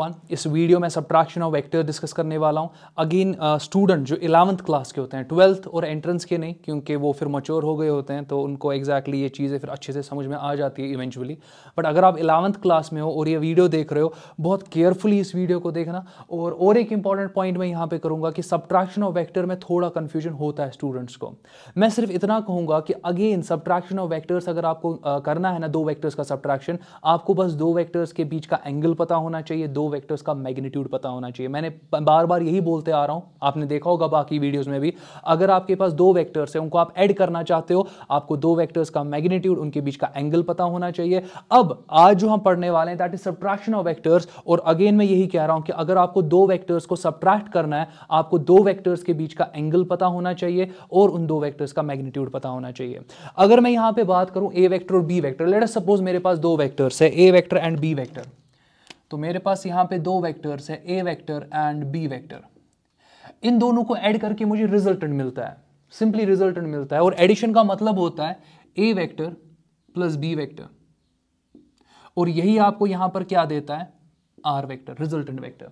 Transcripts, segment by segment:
1। इस वीडियो में subtraction of vector discuss करने वाला हूँ। अगेन स्टूडेंट जो 11th क्लास के होते हैं, 12th और एंट्रेंस के नहीं, क्योंकि वो फिर मैच्योर हो गए होते हैं तो उनको एग्जैक्टली ये चीज़ें फिर अच्छे से समझ में आ जाती है इवेंचुअली। बट अगर आप 11th क्लास में हो और ये वीडियो देख रहे हो, बहुत केयरफुली इस वीडियो को देखना। और एक इंपॉर्टेंट पॉइंट मैं यहाँ पे करूँगा कि सब्ट्रैक्शन ऑफ वेक्टर में थोड़ा कन्फ्यूजन होता है स्टूडेंट्स को। मैं सिर्फ इतना कहूँगा कि अगेन सब्ट्रैक्शन ऑफ वेक्टर्स अगर आपको करना है ना, दो वेक्टर्स का सब्ट्रैक्शन, आपको बस दो वेक्टर्स के बीच का एंगल पता होना चाहिए, दो वेक्टर्स का मैग्नीट्यूड पता होना चाहिए। मैंने बार बार यही बोलते आ रहा हूं, आपने देखा होगा बाकी वीडियोस में भी। अगर आपके पास दो वेक्टर्स हैं, उनको आप ऐड करना चाहते हो, आपको दो वेक्टर्स का मैग्नीट्यूड, उनके बीच का एंगल पता होना चाहिए। अब आज जो हम पढ़ने वाले हैं that is subtraction of vectors. और अगेन मैं यही कह रहा हूं कि अगर आपको दो वेक्टर्स को सब्ट्रैक्ट करना है, आपको दो वेक्टर्स के बीच का एंगल पता होना चाहिए और उन दो वेक्टर्स का मैग्नीट्यूड पता होना चाहिए। अगर मैं यहां पे बात करूं ए वेक्टर और B vector, let us suppose मेरे पास दो वेक्टर्स है, A vector and B vector. तो मेरे पास यहां पे दो वेक्टर्स है, A vector and B vector. इन दोनों को ऐड करके मुझे रिजल्टेंट मिलता है, सिंपली रिजल्टेंट मिलता है। और एडिशन का मतलब होता है A vector plus B vector, और यही आपको यहां पर क्या देता है, आर वेक्टर, रिजल्टेंट वेक्टर।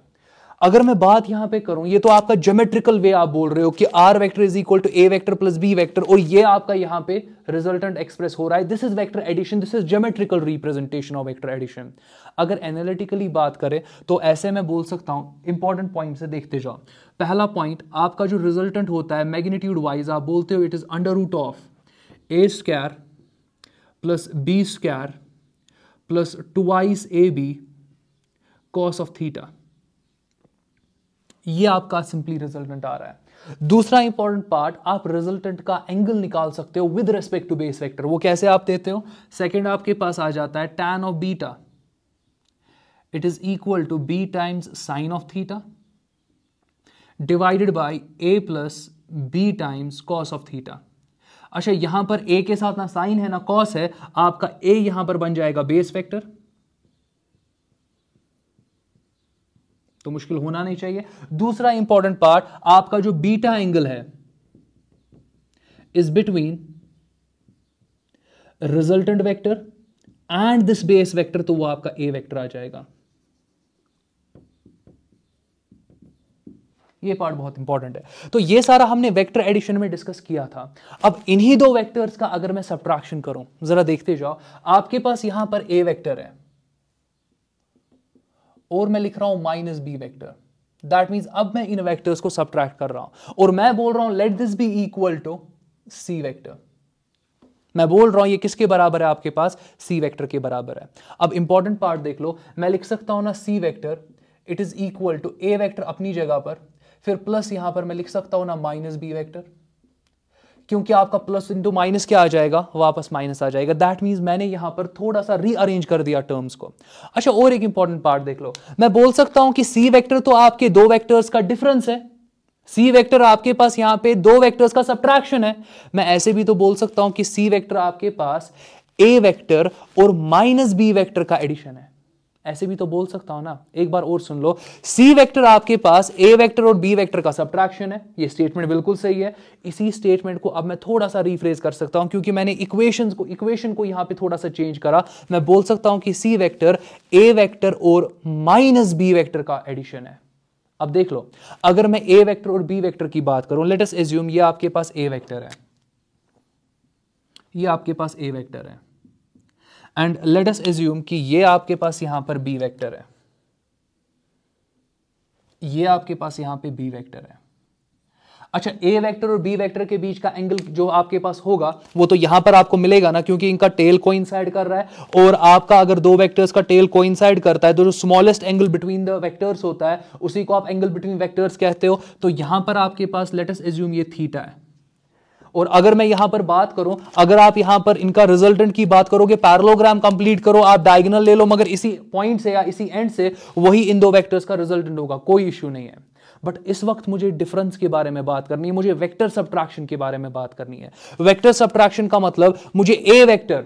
अगर मैं बात यहां पे करूं, ये तो आपका ज्योमेट्रिकल वे आप बोल रहे हो कि R vector is equal to A vector plus B vector, और ये आपका यहां पे रिजल्टेंट एक्सप्रेस हो रहा है। This is vector addition, this is geometrical representation of vector addition. अगर एनालिटिकली बात करें तो ऐसे मैं बोल सकता हूं, इंपॉर्टेंट पॉइंट से देखते जाओ। पहला पॉइंट, आपका जो रिजल्टेंट होता है मैग्नीट्यूड वाइज, आप बोलते हो it is under root of A square plus B square plus twice A B cos of theta. ये आपका सिंपली रिजल्टेंट आ रहा है। दूसरा इंपॉर्टेंट पार्ट, आप रिजल्टेंट का एंगल निकाल सकते हो with respect to base vector. वो कैसे आप देते हो, सेकंड आपके पास आ जाता है tan of beta, it is equal to B times sine of theta divided by a plus B times cos of theta. अच्छा, यहां पर a के साथ ना साइन है ना कॉस है, आपका a यहां पर बन जाएगा बेस वेक्टर, तो मुश्किल होना नहीं चाहिए। दूसरा इंपॉर्टेंट पार्ट, आपका जो बीटा एंगल है is between resultant vector and this base vector, तो वो आपका ए वेक्टर आ जाएगा। ये पार्ट बहुत इंपॉर्टेंट है। तो ये सारा हमने वेक्टर एडिशन में डिस्कस किया था। अब इन्हीं दो वेक्टर्स का अगर मैं सब्ट्रैक्शन करूं, जरा देखते जाओ। आपके पास यहां पर ए वेक्टर है और मैं लिख रहा हूं minus B vector. That means अब मैं इन वेक्टर्स को सब्ट्रैक्ट कर रहा हूं और मैं बोल रहा हूं let this be equal to C vector. मैं बोल रहा हूं ये किसके बराबर है, आपके पास सी वेक्टर के बराबर है। अब इंपॉर्टेंट पार्ट देख लो, मैं लिख सकता हूं ना C vector it is equal to A vector अपनी जगह पर, फिर प्लस यहां पर मैं लिख सकता हूं ना माइनस बी वेक्टर, क्योंकि आपका प्लस इंटू माइनस क्या आ जाएगा, वापस माइनस आ जाएगा। दैट मींस मैंने यहां पर थोड़ा सा रीअरेंज कर दिया टर्म्स को। अच्छा, और एक इंपॉर्टेंट पार्ट देख लो, मैं बोल सकता हूं कि सी वेक्टर तो आपके दो वेक्टर्स का डिफरेंस है, सी वेक्टर आपके पास यहां पे दो वेक्टर्स का सब्ट्रैक्शन है। मैं ऐसे भी तो बोल सकता हूं कि सी वेक्टर आपके पास ए वेक्टर और माइनस बी वेक्टर का एडिशन है, ऐसे भी तो बोल सकता हूं ना। एक बार और सुन लो, सी वेक्टर आपके पास ए वेक्टर और बी वेक्टर का सब्ट्रैक्शन है, ये स्टेटमेंट बिल्कुल सही है। इसी स्टेटमेंट को अब मैं थोड़ा सा रिफ्रेज कर सकता हूं, क्योंकि मैंने इक्वेशन को यहां पे थोड़ा सा चेंज करा। मैं बोल सकता हूं कि सी वेक्टर ए वेक्टर और माइनस बी वेक्टर का एडिशन है। अब देख लो, अगर मैं ए वेक्टर और बी वेक्टर की बात करूं, लेट अस एज्यूम ये आपके पास ए वेक्टर है, ये आपके पास ए वेक्टर है, एंड लेट अस एज्यूम कि ये आपके पास यहां पर बी वेक्टर है, ये आपके पास यहां पे बी वेक्टर है। अच्छा, ए वेक्टर और बी वेक्टर के बीच का एंगल जो आपके पास होगा वो तो यहां पर आपको मिलेगा ना, क्योंकि इनका टेल कोइंसाइड कर रहा है। और आपका अगर दो वेक्टर्स का टेल कोइंसाइड करता है तो जो smallest angle between the vectors होता है उसी को आप एंगल बिटवीन वेक्टर्स कहते हो। तो यहां पर आपके पास लेट अस एज्यूम ये थीटा है। और अगर मैं यहां पर बात करूं, अगर आप यहां पर इनका रिजल्टेंट की बात करोगे, पैरेललोग्राम कंप्लीट करो, आप डायगोनल ले लो, मगर इसी पॉइंट से या इसी एंड से वही इन दो वेक्टर्स का रिजल्टेंट होगा, कोई इश्यू नहीं है। बट इस वक्त मुझे डिफरेंस के बारे में बात करनी है, मुझे वेक्टर सब्ट्रैक्शन के बारे में बात करनी है। वेक्टर सब्ट्रैक्शन का मतलब मुझे ए वेक्टर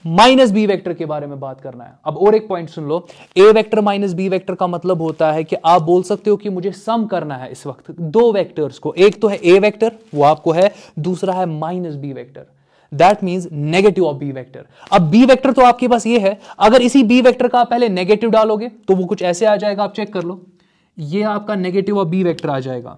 माइनस बी वेक्टर के बारे में बात करना है। अब और एक पॉइंट सुन लो, ए वेक्टर माइनस बी वेक्टर का मतलब होता है कि आप बोल सकते हो कि मुझे सम करना है इस वक्त दो वेक्टर्स को। एक तो है ए वेक्टर, वो आपको है, दूसरा है minus B vector. That means negative of B vector. अब बी वेक्टर तो आपके पास ये है, अगर इसी बी वेक्टर का आप पहले नेगेटिव डालोगे तो वो कुछ ऐसे आ जाएगा, आप चेक कर लो, ये आपका नेगेटिव ऑफ बी वेक्टर आ जाएगा।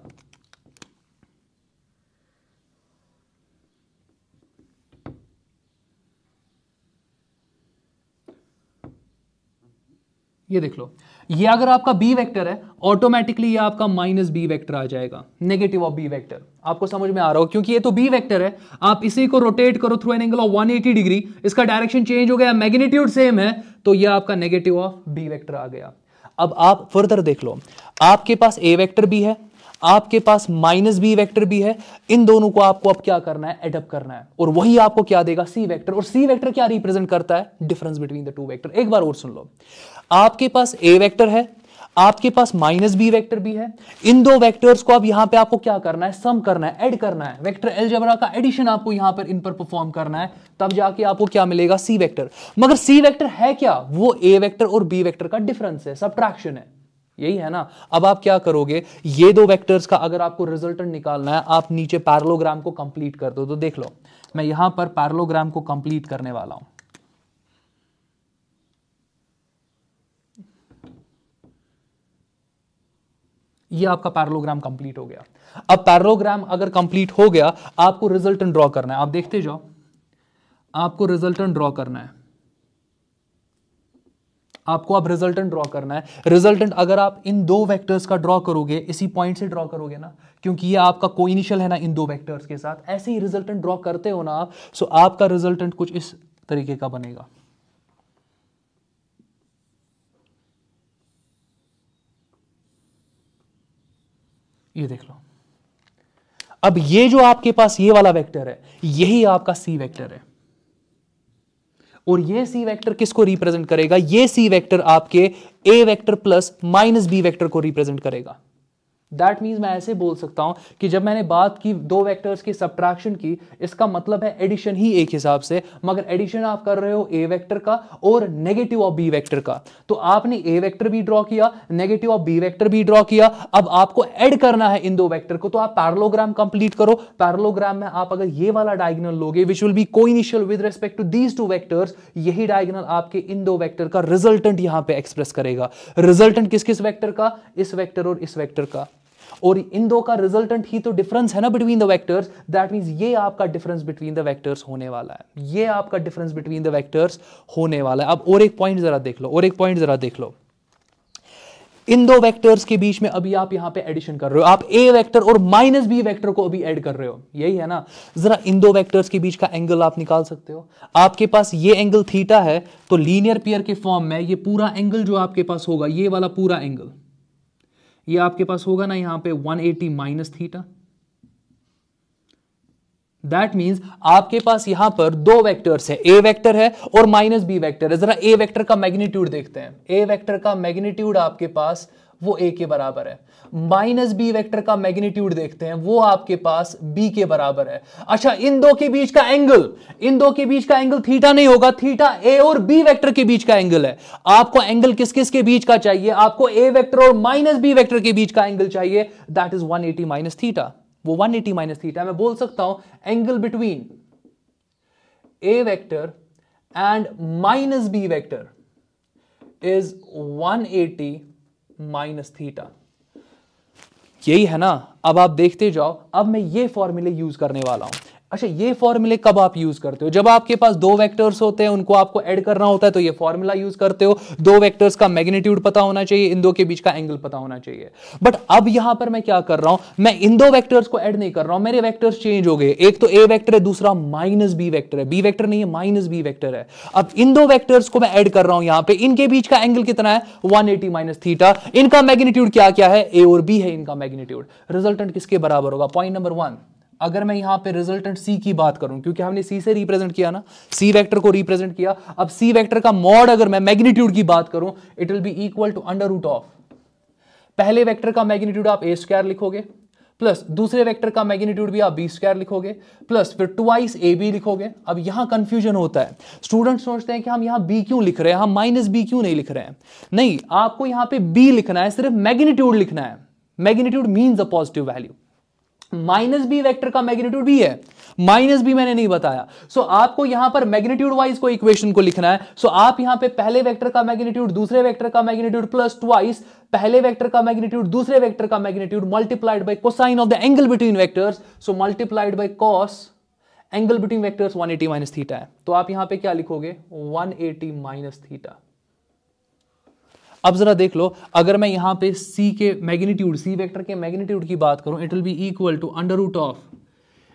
ये देख लो, ये अगर आपका बी वेक्टर है ऑटोमेटिकली ये आपका माइनस बी वेक्टर आ जाएगा, नेगेटिव ऑफ बी वेक्टर। आपको समझ में आ रहा हो, क्योंकि ये तो बी वेक्टर है, आप इसी को रोटेट करो through an angle of 180 degree, इसका डायरेक्शन चेंज हो गया, मैग्नीट्यूड सेम है, तो ये आपका नेगेटिव ऑफ बी वेक्टर आ गया। अब आप फर्दर देख लो, आपके पास ए वेक्टर भी है, आपके पास माइनस बी वेक्टर भी है, इन दोनों को आपको अब क्या करना है, एड अप करना है, और वही आपको क्या देगा, सी वेक्टर। और सी वेक्टर क्या रिप्रेजेंट करता है, difference between the to vector. एक बार और सुन लो, आपके पास ए वेक्टर है, आपके पास माइनस बी वेक्टर भी है, इन दो वेक्टर्स को अब यहां पे आपको क्या करना है, सम करना है, ऐड करना है, वेक्टर अलजेब्रा का एडिशन आपको यहां पर इन पर परफॉर्म करना है, तब जाके आपको क्या मिलेगा, सी वेक्टर। मगर सी वेक्टर है क्या, वो ए वेक्टर और बी वेक्टर का डिफरेंस है, सबट्रैक्शन है, यही है ना। अब आप क्या करोगे, ये दो वेक्टर्स का अगर आपको रिजल्टेंट निकालना है, आप नीचे पैरेललोग्राम को कंप्लीट कर दो। तो देख लो, मैं यहां पर पैरेललोग्राम को कंप्लीट करने वाला हूं। ये आपका पैरेललोग्राम कंप्लीट हो गया। अब पैरेललोग्राम अगर कंप्लीट हो गया, आपको रिजल्टेंट ड्रॉ करना है। आप देखते जाओ, आपको रिजल्टेंट ड्रॉ करना है, आपको अब रिजल्टेंट ड्रॉ करना है। रिजल्टेंट अगर आप इन दो वेक्टर्स का ड्रॉ करोगे, इसी पॉइंट से ड्रॉ करोगे ना, क्योंकि ये आपका कोइनिशियल है ना इन दो वेक्टर्स के साथ, ऐसे ही रिजल्टेंट ड्रॉ करते हो ना आप, सो आपका रिजल्टेंट कुछ इस तरीके का बनेगा। ये देख लो, अब ये जो आपके पास ये वाला वेक्टर है, यही आपका सी वेक्टर है, और ये सी वेक्टर किसको रिप्रेजेंट करेगा, ये सी वेक्टर आपके A vector plus minus B vector को रिप्रेजेंट करेगा। दैट मीन्स मैं ऐसे बोल सकता हूं कि जब मैंने बात की दो वेक्टर्स की सब्ट्रैक्शन की, इसका मतलब है एडिशन ही एक हिसाब से, मगर एडिशन आप कर रहे हो ए वेक्टर का और नेगेटिव ऑफ बी वेक्टर का। तो आपने ए वेक्टर भी ड्रॉ किया, नेगेटिव ऑफ बी वेक्टर भी ड्रॉ किया, अब आपको ऐड करना है इन दो वेक्टर को। तो आप पैरेललोग्राम कंप्लीट करो। पैरेललोग्राम में आप अगर ये वाला डायगोनल लोगे, which will be coinitial with respect to these two vectors, यही डायगोनल आपके इन दो वेक्टर का रिजल्टेंट यहां पे एक्सप्रेस करेगा। रिजल्टेंट किस किस वेक्टर का, इस वेक्टर और इस वेक्टर का, और इन दो का रिजल्टेंट ही तो डिफरेंस है ना between the vectors. That means ये आपका डिफरेंस बिटवीन द वेक्टर्स होने वाला है, ये आपका डिफरेंस बिटवीन द वेक्टर्स होने वाला है। अब और एक पॉइंट जरा देख लो, और एक पॉइंट जरा देख लो, इन दो वेक्टर्स के बीच में अभी आप यहां पे एडिशन कर रहे हो, आप ए वेक्टर और माइनस बी वेक्टर को अभी ऐड कर रहे हो, यही है ना। जरा इन दो वेक्टर्स के बीच का एंगल आप निकाल सकते हो। आपके पास ये एंगल थीटा है, तो लीनियर पेयर के फॉर्म में ये पूरा एंगल जो आपके पास होगा, ये वाला पूरा एंगल, ये आपके पास होगा ना यहां पे 180 माइनस थीटा। दैट मींस आपके पास यहां पर दो वेक्टर्स है, ए वेक्टर है और माइनस बी वेक्टर है। जरा ए वेक्टर का मैग्नीट्यूड देखते हैं। ए वेक्टर का मैग्नीट्यूड आपके पास वो ए के बराबर है। माइनस बी वेक्टर का मैग्नीट्यूड देखते हैं, वो आपके पास बी के बराबर है। अच्छा, इन दो के बीच का एंगल, इन दो के बीच का एंगल थीटा नहीं होगा, थीटा ए और बी वेक्टर के बीच का एंगल है। आपको एंगल किस किस के बीच का चाहिए, आपको ए वेक्टर और माइनस बी वेक्टर के बीच का एंगल चाहिए, दैट इज 180 माइनस थीटा। वो 180 माइनस थीटा, मैं बोल सकता हूं angle between A vector and minus B vector is 180 minus theta. यही है ना। अब आप देखते जाओ, अब मैं ये फॉर्मूले यूज करने वाला हूं। अच्छा, ये फॉर्मूले कब आप यूज करते हो, जब आपके पास दो वेक्टर्स होते हैं, उनको आपको ऐड करना होता है, तो ये फॉर्मूला यूज करते हो। दो वेक्टर्स का मैग्नीट्यूड पता होना चाहिए, इन दो के बीच का एंगल पता होना चाहिए। बट अब यहां पर मैं क्या कर रहा हूं, मैं इन दो वेक्टर्स को ऐड नहीं कर रहा हूं, मेरे वेक्टर्स चेंज हो गए। एक तो ए वेक्टर है, दूसरा माइनस बी वेक्टर है। बी वेक्टर नहीं है, माइनस बी वेक्टर है। अब इन दो वेक्टर्स को मैं ऐड कर रहा हूं यहां पे, इनके बीच का एंगल कितना है, 180 माइनस थीटा। इनका मैग्नीट्यूड क्या क्या है, ए और बी है इनका मैग्नीट्यूड। रिजल्टेंट किसके बराबर होगा, पॉइंट नंबर 1, अगर मैं यहां पे रिजल्टेंट सी की बात करूं, क्योंकि हमने सी से रिप्रेजेंट किया ना, सी वेक्टर को रिप्रेजेंट किया। अब सी वेक्टर का मॉड अगर मैं मैग्नीट्यूड की बात करूं, it will be equal to under root of, पहले वेक्टर का मैग्नीट्यूड आप ए स्क्वायर लिखोगे, प्लस दूसरे वेक्टर का मैग्नीट्यूड भी आप बी स्क्वायर लिखोगे, प्लस फिर ट्वाइस ए बी लिखोगे। अब यहां कंफ्यूजन होता है, स्टूडेंट सोचते हैं कि हम यहां बी क्यों लिख रहे हैं, हम माइनस बी क्यों नहीं लिख रहे हैं। नहीं, आपको यहां पे बी लिखना है, सिर्फ मैग्नीट्यूड लिखना है। Magnitude means a positive value. Minus B vector का मैग्नीट्यूड भी है, माइनस भी मैंने नहीं बताया। सो आपको यहां पर मैग्नीट्यूड वाइज को इक्वेशन को लिखना है। सो आप यहां पे पहले वेक्टर का मैग्नीट्यूड दूसरे वेक्टर का मैग्नीट्यूड प्लस ट्वाइस पहले वेक्टर का मैग्नीट्यूड दूसरे वेक्टर का magnitude multiplied by cosine of the angle between vectors, so multiplied by cos angle between vectors 180 minus theta है। तो आप यहां पे क्या लिखोगे 180 माइनस थीटा। अब जरा देख लो, अगर मैं यहां पे c के मैग्नीट्यूड, c वेक्टर के मैग्नीट्यूड की बात करूं, it will be equal to under root of,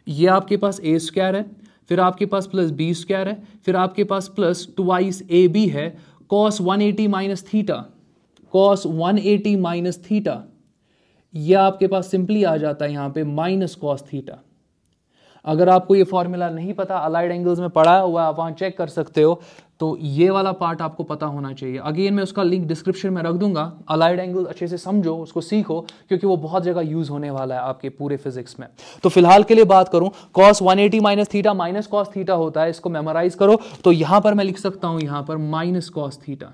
ये आपके पास a स्क्वायर है, फिर आपके पास प्लस b स्क्वायर है, फिर आपके पास प्लस ट्वाइस ab है, cos 180 minus theta, cos 180 minus theta, यह आपके पास सिंपली आ जाता है यहां पे माइनस cos थीटा। अगर आपको ये फॉर्मूला नहीं पता, अलाइड एंगल्स में पढ़ा हुआ है, आप वहां चेक कर सकते हो, तो ये वाला पार्ट आपको पता होना चाहिए। अगेन मैं उसका लिंक डिस्क्रिप्शन में रख दूंगा, अलाइड एंगल अच्छे से समझो, उसको सीखो, क्योंकि वो बहुत जगह यूज होने वाला है आपके पूरे फिजिक्स में। तो फिलहाल के लिए बात करूं, cos 180 minus theta minus cos theta होता है, इसको मेमोराइज करो। तो यहां पर मैं लिख सकता हूं यहां पर minus cos theta.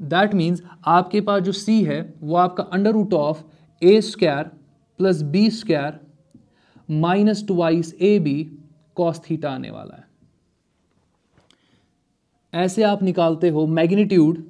That means आपके पास जो c है वो आपका under root of a square plus b square minus twice ab cos theta आने वाला है। ऐसे आप निकालते हो magnitude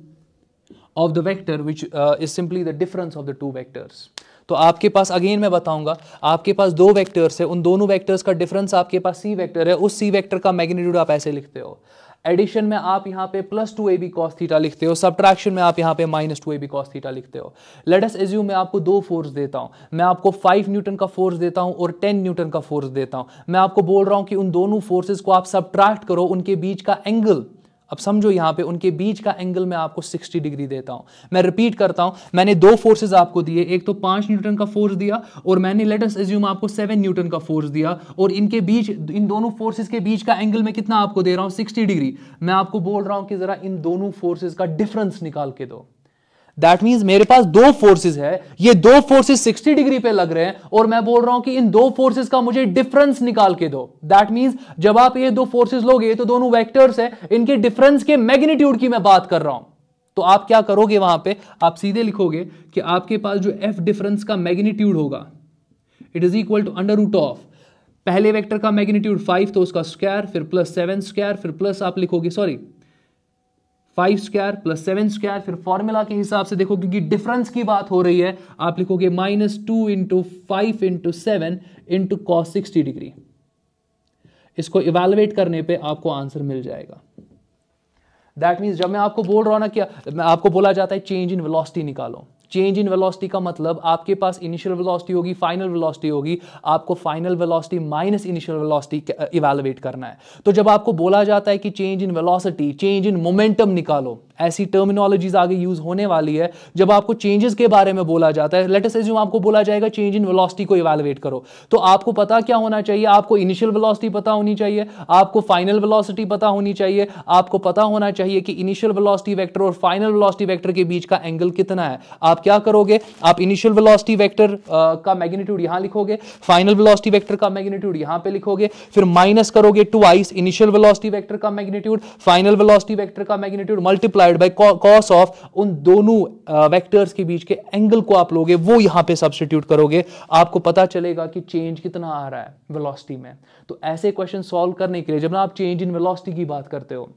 of the vector which is simply the difference of the two vectors. तो आपके पास अगेन मैं बताऊंगा, आपके पास दो वेक्टर्स है, उन दोनों वेक्टर्स का डिफरेंस आपके पास c वेक्टर है, उस c वेक्टर का मैग्नीट्यूड आप ऐसे लिखते हो। एडिशन में आप यहां पे प्लस 2ab cos थीटा लिखते हो, सब्ट्रैक्शन में आप यहां पे माइनस 2ab cos थीटा लिखते हो। लेट अस एज्यूम मैं आपको दो फोर्स देता हूं, मैं आपको 5 न्यूटन का फोर्स देता हूं और 10 न्यूटन का फोर्स देता हूं। मैं आपको बोल रहा हूं कि उन दोनों फोर्सेस को आप सब्ट्रैक्ट करो, उनके बीच का एंगल, अब समझो यहां पे उनके बीच का एंगल मैं आपको 60 डिग्री देता हूं। मैं रिपीट करता हूं, मैंने दो फोर्सेस आपको दिए, एक तो 5 न्यूटन का फोर्स दिया और मैंने लेट अस अज्यूम आपको 7 न्यूटन का फोर्स दिया, और इनके बीच, इन दोनों फोर्सेस के बीच का एंगल मैं कितना आपको दे रहा हूं 60 डिग्री। मैं आपको बोल रहा हूं कि जरा इन दोनों फोर्सेस का डिफरेंस निकाल के दो। दैट मीन्स मेरे पास दो फोर्सेस है, ये दो फोर्सेस 60 डिग्री पे लग रहे हैं और मैं बोल रहा हूं कि इन दो फोर्सेस का मुझे डिफरेंस निकाल के दो। दैट मीन्स जब आप ये दो फोर्सेस लोगे तो दोनों वेक्टर्स है, इनके डिफरेंस के मैग्नीट्यूड की मैं बात कर रहा हूं। तो आप क्या करोगे वहां पे, आप सीधे लिखोगे कि आपके पास जो एफ डिफरेंस का मैग्नीट्यूड होगा it is equal to under root of पहले वेक्टर का मैग्नीट्यूड 5 तो उसका स्क्वायर, फिर प्लस 7 स्क्वायर, फिर प्लस आप लिखोगे 5 स्क्वायर प्लस 7 स्क्वायर, फिर फॉर्मूला के हिसाब से देखो क्योंकि डिफरेंस की बात हो रही है, आप लिखोगे -2 into 5 into 7 into cos 60 degree. इसको इवैल्यूएट करने पे आपको आंसर मिल जाएगा। दैट मीन्स जब मैं आपको बोल रहा हूं ना कि आपको बोला जाता है चेंज इन वेलोसिटी निकालो, चेंज इन वेलोसिटी का मतलब आपके पास इनिशियल वेलोसिटी होगी, फाइनल वेलोसिटी होगी, आपको final velocity minus initial velocity evaluate करना है। तो जब आपको बोला जाता है कि change in velocity, change in momentum निकालो, ऐसी टर्मिनोलॉजीज आगे यूज होने वाली है। जब आपको चेंजेस के बारे में बोला जाता है, लेट अस अज्यूम आपको बोला जाएगा चेंज इन वेलोसिटी को इवैल्यूएट करो, तो आपको पता क्या होना चाहिए, आपको इनिशियल वेलोसिटी पता होनी चाहिए, आपको फाइनल वेलोसिटी पता होनी चाहिए, आपको पता होना चाहिए कि इनिशियल वेलोसिटी वेक्टर और फाइनल वेलोसिटी वेक्टर के बीच का एंगल कितना है। आप क्या करोगे, आप इनिशियल वेलोसिटी वेक्टर का मैग्नीट्यूड यहां लिखोगे, फाइनल वेलोसिटी वेक्टर का मैग्नीट्यूड यहां पे लिखोगे, फिर माइनस करोगे ट्वाइस इनिशियल वेलोसिटी वेक्टर का मैग्नीट्यूड, फाइनल वेलोसिटी वेक्टर का magnitude multiplied by cos of उन दोनों वेक्टर्स के बीच के एंगल को आप लोगे, वो यहां पे सब्स्टिट्यूट करोगे, आपको पता चलेगा कि चेंज कितना आ रहा है वेलोसिटी में। तो ऐसे क्वेश्चन सॉल्व करने के लिए जब ना आप चेंज इन वेलोसिटी की बात करते हो,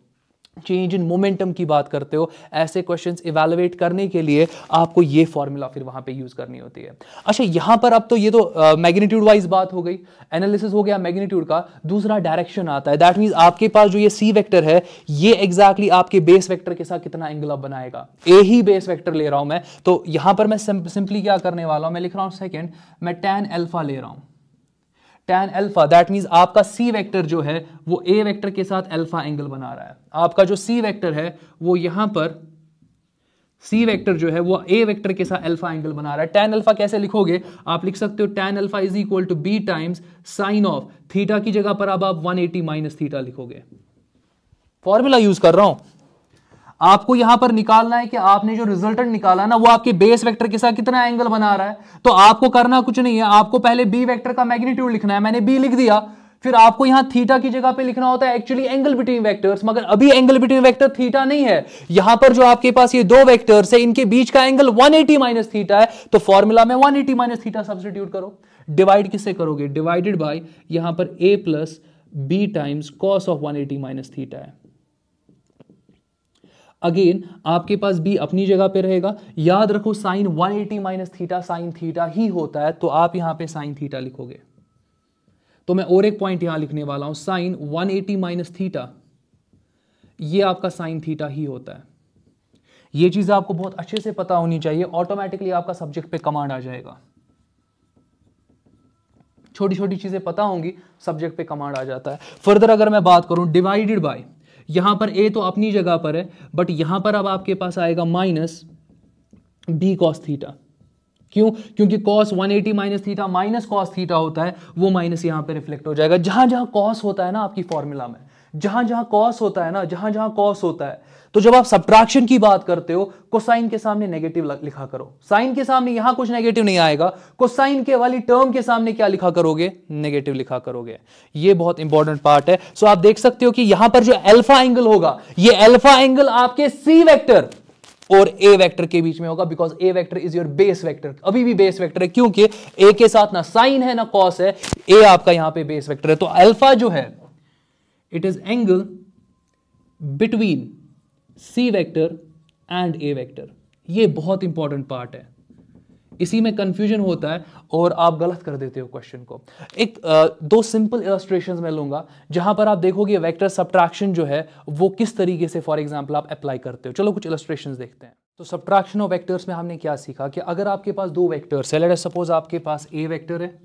चेंज इन मोमेंटम की बात करते हो, ऐसे क्वेश्चंस इवैल्यूएट करने के लिए आपको ये फॉर्मूला फिर वहां पे यूज करनी होती है। अच्छा, यहां पर अब तो ये तो मैग्नीट्यूड वाइज बात हो गई, एनालिसिस हो गया मैग्नीट्यूड का। दूसरा डायरेक्शन आता है, दैट मींस आपके पास जो ये सी वेक्टर है, ये एग्जैक्टली आपके बेस वेक्टर के साथ कितना एंगल अब बनाएगा। ए ही बेस वेक्टर ले रहा हूं मैं, तो यहां पर मैं सिंपली क्या करने वाला हूं, मैं लिख रहा हूं सेकेंड, मैं tan अल्फा ले रहा हूं, tan अल्फा। दैट मींस आपका सी वेक्टर जो है वो ए वेक्टर के साथ अल्फा एंगल बना रहा है। आपका जो सी वेक्टर है वो यहां पर सी वेक्टर जो है वो ए वेक्टर के साथ अल्फा एंगल बना रहा है। tan अल्फा कैसे लिखोगे, आप लिख सकते हो tan alpha is equal to B times sine of theta की जगह पर अब आप 180 माइनस थीटा लिखोगे। फॉर्मूला यूज कर रहा हूं, आपको यहां पर निकालना है कि आपने जो रिजल्टेंट निकाला ना वो आपके बेस वेक्टर के साथ कितना एंगल बना रहा है। तो आपको करना कुछ नहीं है, आपको पहले बी वेक्टर का मैग्नीट्यूड लिखना है। मैंने बी लिख दिया, फिर आपको यहां थीटा की जगह पे लिखना होता है एक्चुअली एंगल बिटवीन वेक्टर्स, मगर अभी एंगल बिटवीन वेक्टर थीटा नहीं है। यहां पर जो आपके पास ये दो वेक्टर्स है इनके बीच का एंगल 180 माइनस थीटा है, तो फॉर्मूला में 180 माइनस थीटा सब्स्टिट्यूट करो। डिवाइड किससे करोगे, डिवाइडेड बाय यहां पर a plus B times cos of 180 minus theta है। अगेन आपके पास b अपनी जगह पे रहेगा। याद रखो sine 180 minus theta sine theta ही होता है, तो आप यहां पे साइन थीटा लिखोगे। तो मैं और एक पॉइंट यहां लिखने वाला हूं, साइन 180 माइनस थीटा ये आपका साइन थीटा ही होता है। ये चीज आपको बहुत अच्छे से पता होनी चाहिए, ऑटोमेटिकली आपका सब्जेक्ट पे कमांड आ जाएगा। छोटी छोटी चीजें पता होंगी, सब्जेक्ट पे कमांड आ जाता है। फर्दर अगर मैं बात करूं, डिवाइडेड बाय यहां पर a तो अपनी जगह पर है, बट यहां पर अब आपके पास आएगा माइनस b कॉस थीटा। क्यों, क्योंकि cos 180 minus theta minus cos theta होता है, वो माइनस यहां पे रिफ्लेक्ट हो जाएगा। जहां जहां कॉस होता है ना आपकी फॉर्मूला में, जहां जहां कॉस होता है ना, जहां जहां कॉस होता है, तो जब आप सब्ट्रैक्शन की बात करते हो कोसाइन के सामने नेगेटिव लिखा करो। साइन के सामने यहां कुछ नेगेटिव नहीं आएगा, कोसाइन के वाली टर्म के सामने क्या लिखा करोगे, नेगेटिव लिखा करोगे। ये बहुत इंपॉर्टेंट पार्ट है। सो आप देख सकते हो कि यहां पर जो अल्फा एंगल होगा, ये अल्फा एंगल आपके सी वेक्टर और ए वेक्टर के बीच में होगा, because A vector is your base vector. अभी भी बेस वेक्टर है, क्योंकि ए के साथ ना साइन है ना कॉस है, ए आपका यहां पे बेस वेक्टर है। तो अल्फा जो है it is angle between C vector and A vector. ये बहुत इंपॉर्टेंट पार्ट है, इसी में कंफ्यूजन होता है और आप गलत कर देते हो क्वेश्चन को। एक दो सिंपल इलस्ट्रेशंस मैं लूंगा जहां पर आप देखोगे वेक्टर सब्ट्रैक्शन जो है वो किस तरीके से फॉर एग्जांपल आप अप्लाई करते हो। चलो कुछ इलस्ट्रेशंस देखते हैं। तो सब्ट्रैक्शन ऑफ वेक्टर्स में हमने क्या सीखा कि अगर आपके पास दो वेक्टर्स है, लेट अस सपोज आपके पास ए वेक्टर है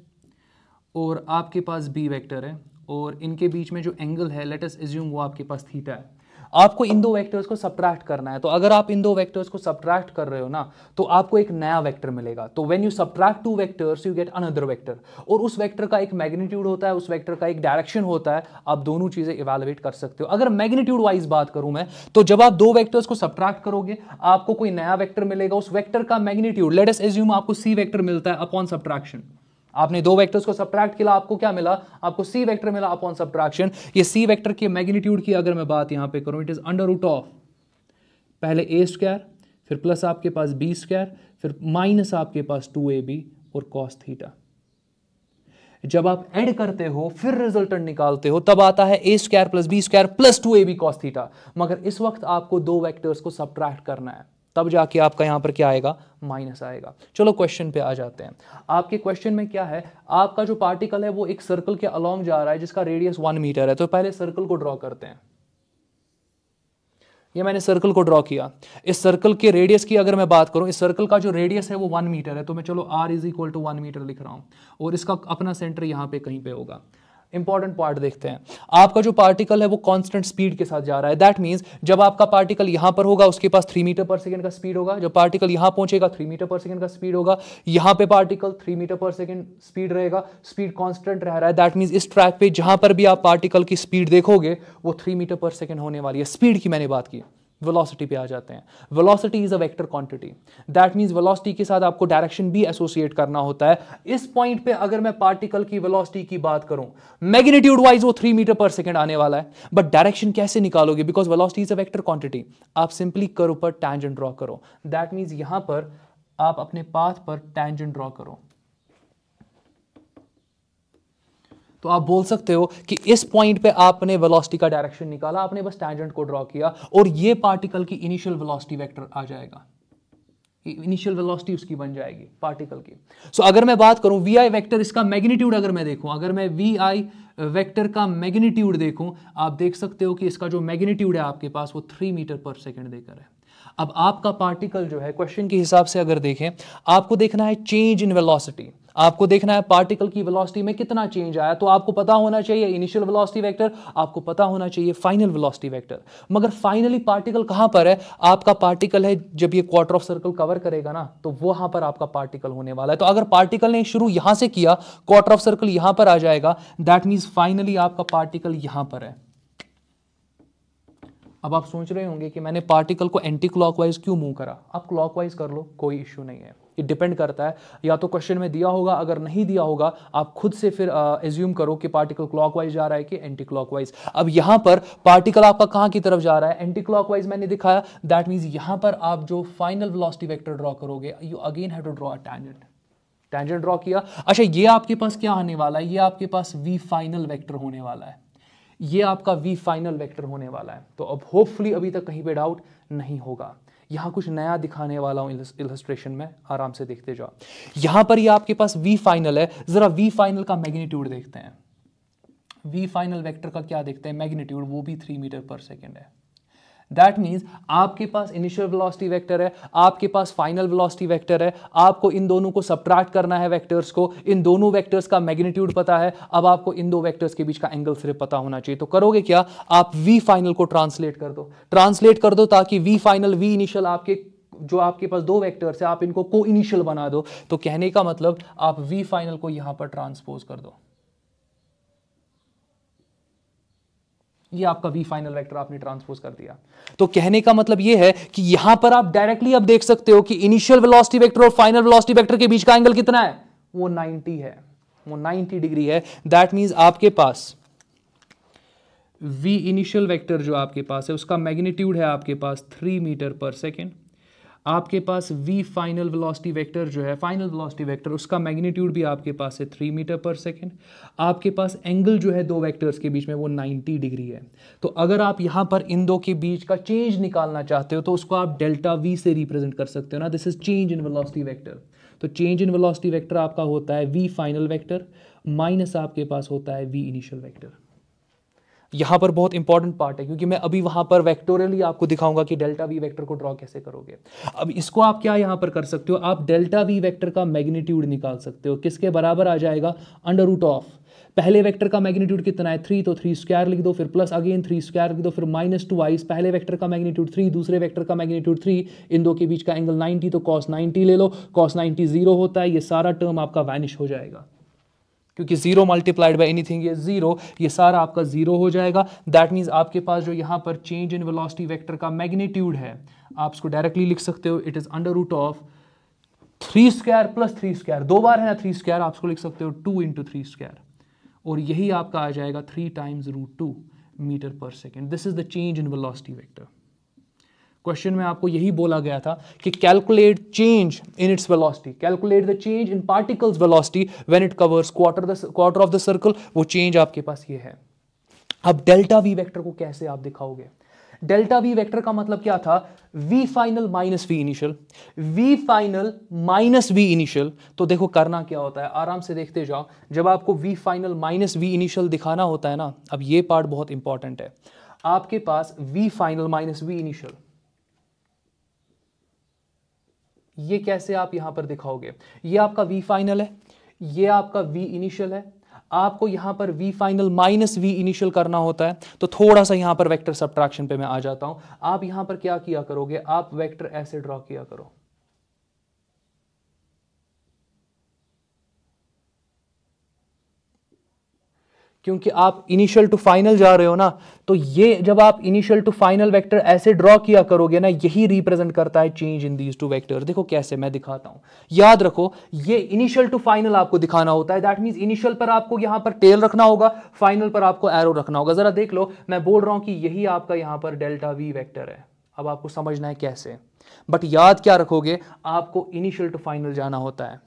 और आपके पास बी वेक्टर है, और इनके बीच में जो एंगल है लेट अस अज्यूम वो आपके पास थीटा है। आपको इन दो वेक्टर्स को सब्ट्रैक्ट करना है। तो अगर आप इन दो वेक्टर्स को सब्ट्रैक्ट कर रहे हो ना, तो आपको एक नया वेक्टर मिलेगा। तो when you subtract two vectors you get another vector, और उस वेक्टर का एक मैग्नीट्यूड होता है, उस वेक्टर का एक डायरेक्शन होता है। आप दोनों चीजें इवैल्यूएट कर सकते हो। अगर मैग्नीट्यूड वाइज बात करूं मैं, तो जब आप दो वेक्टर्स को सब्ट्रैक्ट करोगे आपको कोई नया वेक्टर मिलेगा, उस वेक्टर का मैग्नीट्यूड लेट अस अज्यूम आपको सी वेक्टर मिलता है अपॉन सब्ट्रैक्शन। आपने दो वेक्टर्स को सब्ट्रैक्ट किया, आपको क्या मिला, आपको सी वेक्टर मिला अपॉन सब्ट्रैक्शन। ये सी वेक्टर के मैग्नीट्यूड की अगर मैं बात यहां पे करूं, it is under root of पहले ए स्क्वायर, फिर प्लस आपके पास बी स्क्वायर, फिर माइनस आपके पास 2ab और कॉस थीटा। जब आप ऐड करते हो फिर रिजल्टेंट निकालते हो, तब आता है A square plus B square plus 2ab cos theta. मगर इस वक्त आपको दो वेक्टर्स को सब्ट्रैक्ट करना है, तब जाके आपका यहां पर क्या आएगा, माइनस आएगा। चलो क्वेश्चन पे आ जाते हैं। आपके क्वेश्चन में क्या है, आपका जो पार्टिकल है वो एक सर्कल के अलोंग जा रहा है जिसका रेडियस 1 मीटर है। तो पहले सर्कल को ड्रॉ करते हैं। ये मैंने सर्कल को ड्रॉ किया। इस सर्कल के रेडियस की अगर मैं बात करूं, इस सर्कल का जो रेडियस है वो 1 मीटर है, तो मैं चलो r is equal to 1 metre लिख रहा हूं, और इसका अपना सेंटर यहां पे कहीं पे होगा। इंपॉर्टेंट पार्ट देखते हैं। आपका जो पार्टिकल है वो कांस्टेंट स्पीड के साथ जा रहा है। दैट मींस जब आपका पार्टिकल यहां पर होगा उसके पास 3 मीटर पर सेकंड का स्पीड होगा, जब पार्टिकल यहां पहुंचेगा 3 मीटर पर सेकंड का स्पीड होगा, यहां पे पार्टिकल 3 मीटर पर सेकंड स्पीड रहेगा, स्पीड कांस्टेंट रह रहा है। दैट मींस इस ट्रैक पे जहां पर भी आप पार्टिकल की स्पीड देखोगे वो 3 मीटर पर सेकंड होने वाली है। स्पीड की मैंने बात की। वेलोसिटी पे आ जाते हैं। Velocity is a vector quantity, that means velocity के साथ आपको डायरेक्शन भी एसोसिएट करना होता है। इस पॉइंट पे अगर मैं पार्टिकल की वेलोसिटी की बात करूं, मैग्नीट्यूड वाइज वो 3 मीटर पर सेकंड आने वाला है, बट डायरेक्शन कैसे निकालोगे, because velocity is a vector quantity. आप सिंपली कर्व पर टैंजेंट ड्रॉ करो। दैट मींस यहां पर आप अपने पाथ पर टैंजेंट ड्रॉ करो। तो आप बोल सकते हो कि इस पॉइंट पे आपने वेलोसिटी का डायरेक्शन निकाला, आपने बस टैंजेंट को ड्रॉ किया, और ये पार्टिकल की इनिशियल वेलोसिटी वेक्टर आ जाएगा। इनिशियल वेलोसिटी उसकी बन जाएगी पार्टिकल की। सो अगर मैं बात करूं वी आई वेक्टर, इसका मैग्नीट्यूड अगर मैं देखूं, अगर मैं वी आई वेक्टर का मैग्नीट्यूड देखूं, आप देख सकते हो कि इसका जो मैग्नीट्यूड है आपके पास वो 3 मीटर पर सेकंड देकर है। अब आपका पार्टिकल जो है क्वेश्चन के हिसाब से अगर देखें, आपको देखना है चेंज इन वेलोसिटी, आपको देखना है पार्टिकल की वेलोसिटी में कितना चेंज आया। तो आपको पता होना चाहिए इनिशियल वेलोसिटी वेक्टर, आपको पता होना चाहिए फाइनल वेलोसिटी वेक्टर। मगर फाइनली पार्टिकल कहां पर है, आपका पार्टिकल है जब ये क्वार्टर ऑफ सर्कल कवर करेगा ना, तो वहां पर आपका पार्टिकल होने वाला है। तो अगर पार्टिकल ने शुरू यहां से किया, क्वार्टर ऑफ सर्कल यहां पर आ जाएगा, दैट मींस फाइनली आपका पार्टिकल यहां पर है। अब आप सोच रहे होंगे कि मैंने पार्टिकल को एंटी क्लॉकवाइज क्यों मूव करा। आप क्लॉकवाइज कर लो, कोई इश्यू नहीं है। ये डिपेंड करता है, या तो क्वेश्चन में दिया होगा, अगर नहीं दिया होगा आप खुद से फिर एज्यूम करो कि पार्टिकल क्लॉकवाइज जा रहा है कि एंटी क्लॉकवाइज। अब यहां पर पार्टिकल आपका कहां की तरफ जा रहा है, एंटी क्लॉकवाइज मैंने दिखाया, दैट मींस यहां पर आप जो फाइनल वेलोसिटी वेक्टर ड्रॉ करोगे, you again have to draw a tangent. Tangent draw किया, अच्छा ये आपके पास क्या आने वाला है, ये आपके पास वी फाइनल वेक्टर होने वाला है, ये आपका वी फाइनल वेक्टर होने वाला है। तो अब होपफुली अभी तक कहीं पे डाउट नहीं होगा। यहां कुछ नया दिखाने वाला हूं इलस्ट्रेशन में, आराम से देखते जाओ। यहां पर ये आपके पास वी फाइनल है, जरा वी फाइनल का मैग्नीट्यूड देखते हैं। वी फाइनल वेक्टर का क्या देखते हैं मैग्नीट्यूड, वो भी 3 मीटर पर सेकेंड है। दैट मीन्स आपके पास इनिशियल वेलोसिटी वेक्टर है, आपके पास फाइनल वेलोसिटी वेक्टर है, आपको इन दोनों को सब्ट्रैक्ट करना है वेक्टर्स को, इन दोनों वेक्टर्स का मैग्नीट्यूड पता है, अब आपको इन दो वेक्टर्स के बीच का एंगल सिर्फ पता होना चाहिए। तो करोगे क्या, आप वी फाइनल को ट्रांसलेट कर दो ताकि वी फाइनल वी इनिशियल आपके जो आपके पास दो वेक्टर्स है आप इनको को इनिशियल बना दो। तो कहने का मतलब आप वी फाइनल को यहां पर ट्रांसपोज कर दो, ये आपका वी फाइनल वेक्टर आपने ट्रांसपोज कर दिया। तो कहने का मतलब ये है कि यहां पर आप डायरेक्टली अब देख सकते हो कि इनिशियल वेलोसिटी वेक्टर और फाइनल वेलोसिटी वेक्टर के बीच का एंगल कितना है, वो 90 है, वो 90 डिग्री है। दैट मींस आपके पास वी इनिशियल वेक्टर जो आपके पास है उसका मैग्नीट्यूड है आपके पास 3 मीटर पर सेकेंड, आपके पास वी फाइनल वेलोसिटी वेक्टर जो है फाइनल वेलोसिटी वेक्टर उसका मैग्नीट्यूड भी आपके पास है 3 मीटर पर सेकेंड, आपके पास एंगल जो है दो वेक्टर्स के बीच में वो 90 डिग्री है। तो अगर आप यहां पर इन दो के बीच का चेंज निकालना चाहते हो तो उसको आप डेल्टा वी से रिप्रेजेंट कर सकते हो ना, this is change in velocity vector. तो चेंज इन वेलोसिटी वेक्टर आपका होता है वी फाइनल वेक्टर माइनस आपके पास होता है वी इनिशियल वेक्टर। यहां पर बहुत इंपॉर्टेंट पार्ट है क्योंकि मैं अभी वहां पर वेक्टोरियली आपको दिखाऊंगा कि डेल्टा वी वेक्टर को ड्रॉ कैसे करोगे। अब इसको आप क्या यहां पर कर सकते हो, आप डेल्टा वी वेक्टर का मैग्नीट्यूड निकाल सकते हो, किसके बराबर आ जाएगा, अंडर रूट ऑफ पहले वेक्टर का मैग्नीट्यूड कितना है 3, तो 3 स्क्वायर लिख दो, फिर प्लस अगेन 3 स्क्वायर लिख दो, फिर माइनस 2i, पहले वेक्टर का मैग्नीट्यूड 3, दूसरे वेक्टर का मैग्नीट्यूड 3, इन दो के बीच का एंगल 90, तो cos 90 ले लो, cos 90 0 होता है, ये सारा टर्म आपका वैनिश हो जाएगा क्योंकि 0 मल्टीप्लाइड बाय एनीथिंग ये 0, ये सारा आपका 0 हो जाएगा। दैट मीन्स आपके पास जो यहां पर चेंज इन वेलोसिटी वेक्टर का मैग्नीट्यूड है आप इसको डायरेक्टली लिख सकते हो, it is under root of 3 square plus 3 square, दो बार है ना 3 स्क्वायर, आप इसको लिख सकते हो 2 इंटू 3 स्क्वायर, और यही आपका आ जाएगा 3 times root 2 metre per second. This is the change in velocity vector. Question में आपको यही बोला गया था कि calculate change in its velocity, calculate the change in particles velocity when it covers quarter of the circle, वो change आपके पास ये है। अब डेल्टा वी वेक्टर को कैसे आप दिखाओगे, डेल्टा वी वेक्टर का मतलब क्या था, V final minus V initial, V final minus V initial. तो देखो करना क्या होता है, आराम से देखते जाओ। जब आपको V final minus V initial दिखाना होता है ना, अब ये पार्ट बहुत इंपॉर्टेंट है, आपके पास V final minus V initial, ये कैसे आप यहां पर दिखाओगे, ये आपका वी फाइनल है, ये आपका वी इनिशियल है, आपको यहां पर V final minus V initial करना होता है। तो थोड़ा सा यहां पर वेक्टर सब्ट्रैक्शन पे मैं आ जाता हूं। आप यहां पर क्या किया करोगे, आप वेक्टर ऐसे ड्रॉ किया करो, क्योंकि आप इनिशियल टू फाइनल जा रहे हो ना, तो ये जब आप इनिशियल टू फाइनल वेक्टर ऐसे ड्रॉ किया करोगे ना, यही रिप्रेजेंट करता है change in these two vector. देखो कैसे मैं दिखाता हूं, याद रखो ये इनिशियल टू फाइनल आपको दिखाना होता है, दैट मींस इनिशियल पर आपको यहां पर टेल रखना होगा, फाइनल पर आपको एरो रखना होगा। जरा देख लो, मैं बोल रहा हूं कि यही आपका यहां पर डेल्टा वी वेक्टर है। अब आपको समझना है कैसे, बट याद क्या रखोगे, आपको इनिशियल टू फाइनल जाना होता है।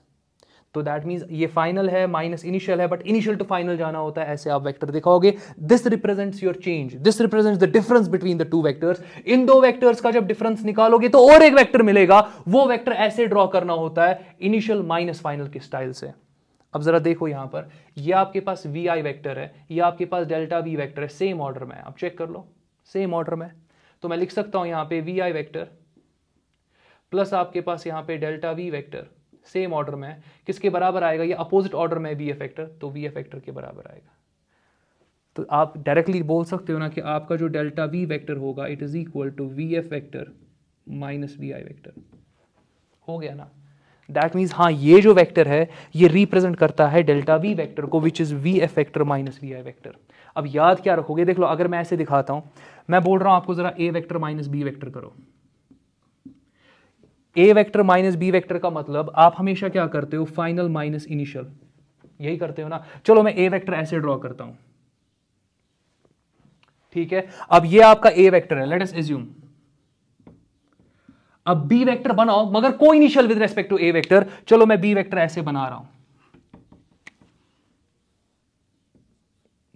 तो दैट मींस ये फाइनल है माइनस इनिशियल है, बट इनिशियल टू फाइनल जाना होता है, ऐसे आप वेक्टर दिखाओगे। This represents your change, this represents the difference between the two vectors. इन दो वेक्टर्स का जब डिफरेंस निकालोगे तो और एक वेक्टर मिलेगा, वो वेक्टर ऐसे ड्रॉ करना होता है इनिशियल माइनस फाइनल के स्टाइल से। अब जरा देखो यहां पर, ये आपके पास वी आई वेक्टर है, ये आपके पास डेल्टा वी वेक्टर है, सेम ऑर्डर में, अब चेक कर लो सेम ऑर्डर में। तो मैं लिख सकता हूं यहां पे वी आई वेक्टर प्लस आपके पास यहां पे delta V vector, same order में, किसके बराबर आएगा, ये अपोजिट ऑर्डर में वी एफ वेक्टर, तो वी एफ वेक्टर के बराबर आएगा। तो आप डायरेक्टली बोल सकते हो ना कि आपका जो डेल्टा वी वेक्टर होगा it is equal to V F vector minus V I vector, हो गया ना। दैट मीन्स हाँ, ये जो वेक्टर है ये रिप्रेजेंट करता है डेल्टा वी वेक्टर को, which is V F vector minus V I vector. अब याद क्या रखोगे, देख लो अगर मैं ऐसे दिखाता हूं, मैं बोल रहा हूं आपको जरा ए वेक्टर माइनस बी वेक्टर करो, ए वेक्टर माइनस बी वेक्टर का मतलब आप हमेशा क्या करते हो, फाइनल माइनस इनिशियल, यही करते हो ना। चलो मैं ए वेक्टर ऐसे ड्रॉ करता हूं, ठीक है। अब ये आपका ए वेक्टर है, लेट अस एज्यूम। अब बी वेक्टर बनाओ मगर को initial with respect to A vector. चलो मैं बी वेक्टर ऐसे बना रहा हूं,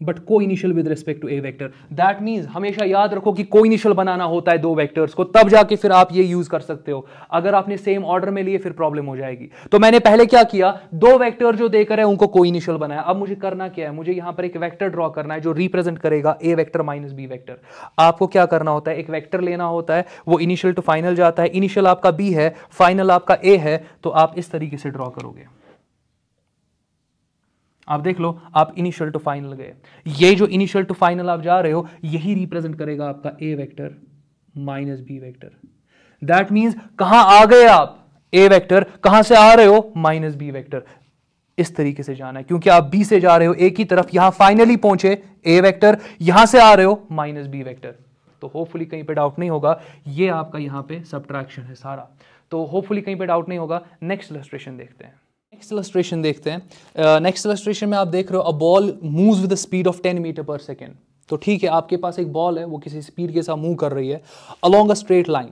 बट को initial with respect to A vector. That means हमेशा याद रखो कि को इनिशियल बनाना होता है दो वेक्टर्स को, तब जाके फिर आप ये यूज कर सकते हो। अगर आपने सेम ऑर्डर में लिए फिर प्रॉब्लम हो जाएगी। तो मैंने पहले क्या किया, दो वेक्टर जो देकर है उनको को इनिशियल बनाया। अब मुझे करना क्या है, मुझे यहां पर एक वेक्टर ड्रॉ करना है जो रिप्रेजेंट करेगा ए वेक्टर माइनस बी वेक्टर। आपको क्या करना होता है, एक वेक्टर लेना होता है, वो इनिशियल टू फाइनल जाता है। इनिशियल आपका बी है, फाइनल आपका ए है, तो आप इस तरीके से ड्रॉ करोगे। आप देख लो, आप इनिशियल टू फाइनल गए। ये जो इनिशियल टू फाइनल आप जा रहे हो यही रिप्रेजेंट करेगा आपका A vector minus B vector. That means कहां आ गए आप, ए वेक्टर, कहां से आ रहे हो, माइनस बी वेक्टर। इस तरीके से जाना है, क्योंकि आप बी से जा रहे हो ए की तरफ, यहां फाइनली पहुंचे ए वेक्टर, यहां से आ रहे हो माइनस बी वेक्टर। तो होपफुली कहीं पे डाउट नहीं होगा। ये आपका यहां पे सब्ट्रैक्शन है सारा, तो होपफुली कहीं पे डाउट नहीं होगा। नेक्स्ट इलस्ट्रेशन देखते हैं। नेक्स्ट इलस्ट्रेशन देखते हैं। नेक्स्ट इलस्ट्रेशन में आप देख रहे हो, a ball moves with the speed of 10 metre per second. तो ठीक है, आपके पास एक बॉल है, वो किसी स्पीड के साथ मूव कर रही है along a straight line,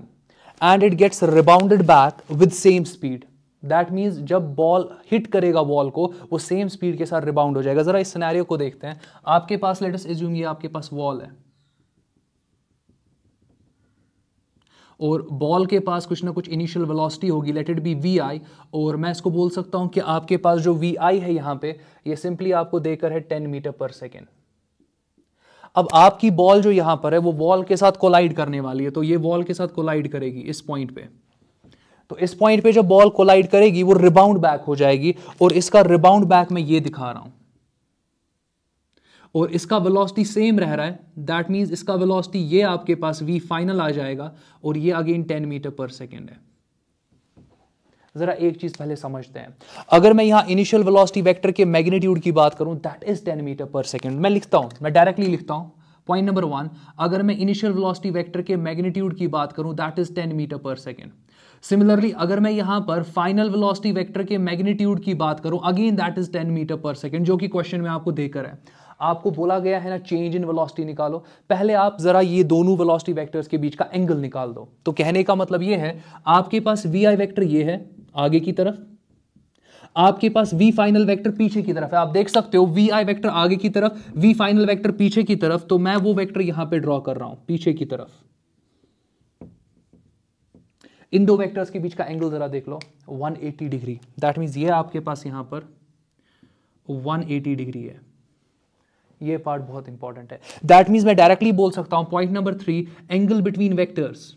and it gets rebounded back with same speed. That means जब बॉल हिट करेगा वॉल को, वो सेम स्पीड के साथ रिबाउंड हो जाएगा। जरा इस सिनेरियो को देखते हैं। आपके पास, लेट अस एज्यूम, ये आपके पास वॉल है और बॉल के पास कुछ ना कुछ इनिशियल वेलोसिटी होगी, लेट इट बी वी आई, और मैं इसको बोल सकता हूं कि आपके पास जो वी आई है यहां पे, ये सिंपली आपको देकर है 10 मीटर पर सेकेंड। अब आपकी बॉल जो यहां पर है वो वॉल के साथ कोलाइड करने वाली है, तो ये वॉल के साथ कोलाइड करेगी इस पॉइंट पे। तो इस पॉइंट पे जब बॉल कोलाइड करेगी वो रिबाउंड बैक हो जाएगी, और इसका रिबाउंड बैक मैं ये दिखा रहा हूं, और इसका वेलोसिटी सेम रह रहा है। दैट मींस इसका वेलोसिटी ये आपके पास v फाइनल आ जाएगा, और ये अगेन 10 मीटर पर सेकेंड है। जरा एक चीज पहले समझते हैं। अगर मैं यहां इनिशियल वेलोसिटी वेक्टर के मैग्नीट्यूड की बात करूं, that is 10 metre per second. मैं लिखता हूं, मैं डायरेक्टली लिखता हूं, पॉइंट नंबर 1, अगर मैं इनिशियल वेलोसिटी वेक्टर के मैग्नीट्यूड की बात करूं, that is 10 metre per second. Similarly अगर मैं यहां पर फाइनल वेलोसिटी वेक्टर के मैग्नीट्यूड की बात करूं, again that is 10 metre per second, जो कि क्वेश्चन में आपको देकर है। आपको बोला गया है ना चेंज इन वेलोसिटी निकालो। पहले आप जरा ये दोनों वेलोसिटी वेक्टर्स के बीच का एंगल निकाल दो। तो कहने का मतलब ये है, आपके पास वी आई वेक्टर ये है आगे की तरफ, आपके पास वी फाइनल वेक्टर पीछे की तरफ है। आप देख सकते हो वी आई वेक्टर आगे की तरफ, वी फाइनल वेक्टर पीछे की तरफ। तो मैं वो वेक्टर यहां पे ड्रॉ कर रहा हूं पीछे की तरफ। इन दो वेक्टर्स के बीच का एंगल जरा देख लो, 180 डिग्री। दैट मींस ये आपके पास यहां पर 180 डिग्री है। ये पार्ट बहुत इंपॉर्टेंट है। दैट मींस मैं डायरेक्टली बोल सकता हूं, point number 3, angle between vectors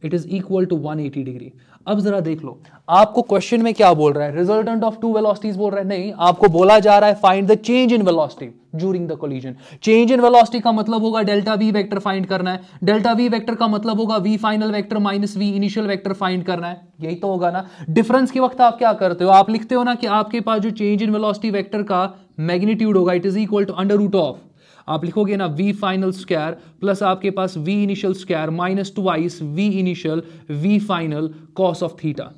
it is equal to 180 degree. अब जरा देख लो, आपको क्वेश्चन में क्या बोल रहा है, रिजल्टेंट ऑफ टू वेलोसिटीज बोल रहा है, नहीं, आपको बोला जा रहा है find the change in velocity during the collision. Change in velocity का मतलब होगा डेल्टा वी वेक्टर फाइंड करना है। डेल्टा वी वेक्टर का मतलब होगा V final vector minus V initial vector find करना है। यही तो होगा ना। डिफरेंस के वक्त आप क्या करते हो, आप लिखते हो ना कि आपके पास जो चेंज इन वेलोसिटी वेक्टर का मैग्नीट्यूड होगा it is equal to under root of, आप लिखोगे ना वी फाइनल स्क्वायर प्लस आपके पास V initial square minus twice V initial V final cos of theta,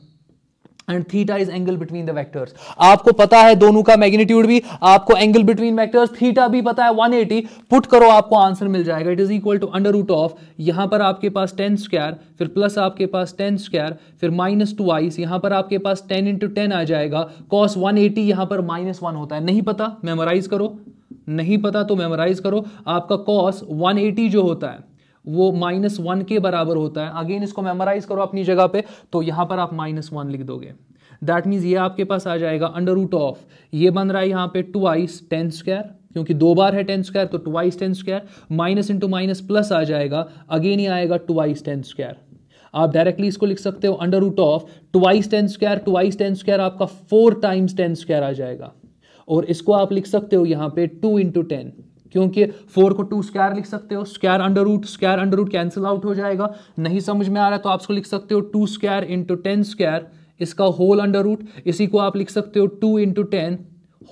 and theta is angle between the vectors. आपको पता है दोनों का मैग्नीट्यूड भी, आपको एंगल बिटवीन वेक्टर्स थीटा भी पता है 180। पुट करो, आपको आंसर मिल जाएगा। It is equal to under root of, यहां पर आपके पास 10 स्क्वायर, फिर प्लस आपके पास 10 स्क्वायर, फिर माइनस ट्वाइस, यहां पर आपके पास 10 इंटू 10 आ जाएगा। कॉस 180 यहां पर -1 होता है। नहीं पता, मेमोराइज करो। नहीं पता तो मेमोराइज करो। आपका कॉस 180 जो होता है वो -1 के बराबर होता है। अगेन इसको मेमोराइज करो अपनी जगह पे, तो यहां पर आप -1 लिख दोगे। दैट मीन्स ये आपके पास आ जाएगा अंडर रूट ऑफ, ये बन रहा है यहां पे ट्वाइस 10 स्क्वायर, क्योंकि दो बार है 10 स्क्वायर तो twice 10 square, minus into minus plus आ जाएगा, अगेन ये आएगा ट्वाइस 10 स्क्वायर। आप डायरेक्टली इसको लिख सकते हो under root of twice 10 square, twice 10 square आपका 4 टाइम्स 10 स्क्वायर आ जाएगा। और इसको आप लिख सकते हो यहां पे 2 इंटू 10, क्योंकि 4 को 2 स्क्वायर लिख सकते हो, square under root cancel out हो जाएगा। नहीं समझ में आ रहा है तो आप इसको लिख सकते हो 2 स्क्वायर इंटू 10 स्क्वायर, इसका होल अंडर रूट, इसी को आप लिख सकते हो 2 इंटू 10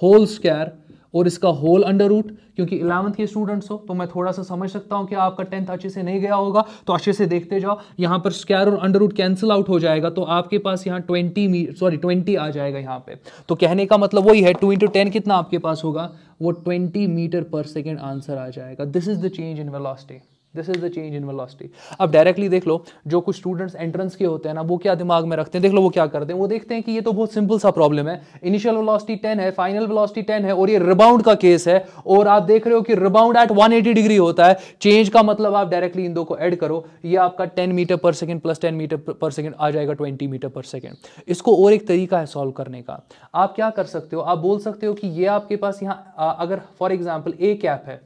होल स्क्वायर, और इसका होल अंडर रूट, क्योंकि 11th के स्टूडेंट्स हो तो मैं थोड़ा सा समझ सकता हूं कि आपका 10th अच्छे से नहीं गया होगा, तो अच्छे से देखते जाओ। यहां पर स्क्वायर और अंडर रूट कैंसिल आउट हो जाएगा, तो आपके पास यहां 20 आ जाएगा यहां पे। तो कहने का मतलब वही है 2 × 10 कितना आपके पास होगा, वो 20 मीटर पर सेकेंड आंसर आ जाएगा। This is the change in velocity, this is the change in velocity. अब डायरेक्टली देख लो, जो कुछ स्टूडेंट्स एंट्रेंस के होते हैं ना, वो क्या दिमाग में रखते हैं, देख लो वो क्या करते हैं, वो देखते हैं कि ये तो बहुत सिंपल सा प्रॉब्लम है, इनिशियल वेलोसिटी 10 है, फाइनल वेलोसिटी 10 है, और ये रिबाउंड का केस है, और आप देख रहे हो कि रिबाउंड एट 180 डिग्री होता है। चेंज का मतलब आप डायरेक्टली इन दो को ऐड करो, ये आपका 10 metre per second plus 10 metre per second आ जाएगा 20 मीटर पर सेकेंड। इसको और एक तरीका है सॉल्व करने का। आप क्या कर सकते हो, आप बोल सकते हो कि ये आपके पास यहाँ अगर फॉर एग्जाम्पल ए कैप है,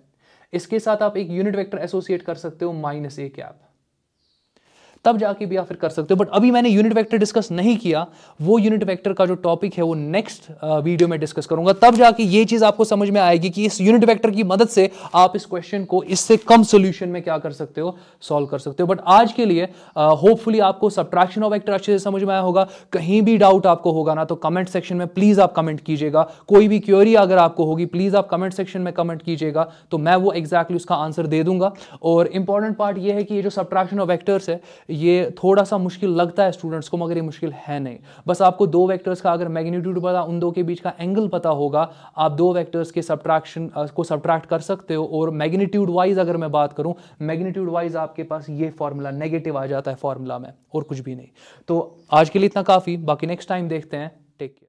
इसके साथ आप एक यूनिट वेक्टर एसोसिएट कर सकते हो माइनस ए कैप, तब जाके भी आप फिर कर सकते हो। बट अभी मैंने यूनिट वेक्टर डिस्कस नहीं किया, वो यूनिट वेक्टर का जो टॉपिक है वो नेक्स्ट वीडियो में डिस्कस करूंगा, तब जाके ये चीज आपको समझ में आएगी कि इस यूनिट वेक्टर की मदद से आप इस क्वेश्चन को इससे कम सोल्यूशन में क्या कर सकते हो, सॉल्व कर सकते हो। बट आज के लिए होपफुली आपको सबट्रैक्शन ऑफ वेक्टर अच्छे से समझ में आया होगा। कहीं भी डाउट आपको होगा ना, तो कमेंट सेक्शन में प्लीज आप कमेंट कीजिएगा। कोई भी क्वेरी अगर आपको होगी, प्लीज आप कमेंट सेक्शन में कमेंट कीजिएगा, तो मैं वो एग्जैक्टली उसका आंसर दे दूंगा। और इंपॉर्टेंट पार्ट ये है कि ये जो सबट्रैक्शन ऑफ वेक्टर्स है, ये थोड़ा सा मुश्किल लगता है स्टूडेंट्स को, मगर ये मुश्किल है नहीं। बस आपको दो वेक्टर्स का अगर मैग्नीट्यूड पता, उन दो के बीच का एंगल पता होगा, आप दो वेक्टर्स के सबट्रैक्शन को सबट्रैक्ट कर सकते हो। और मैग्नीट्यूड वाइज अगर मैं बात करूं, मैग्नीट्यूड वाइज आपके पास ये फॉर्मूला नेगेटिव आ जाता है फॉर्मूला में, और कुछ भी नहीं। तो आज के लिए इतना काफी, बाकी नेक्स्ट टाइम देखते हैं। Take care.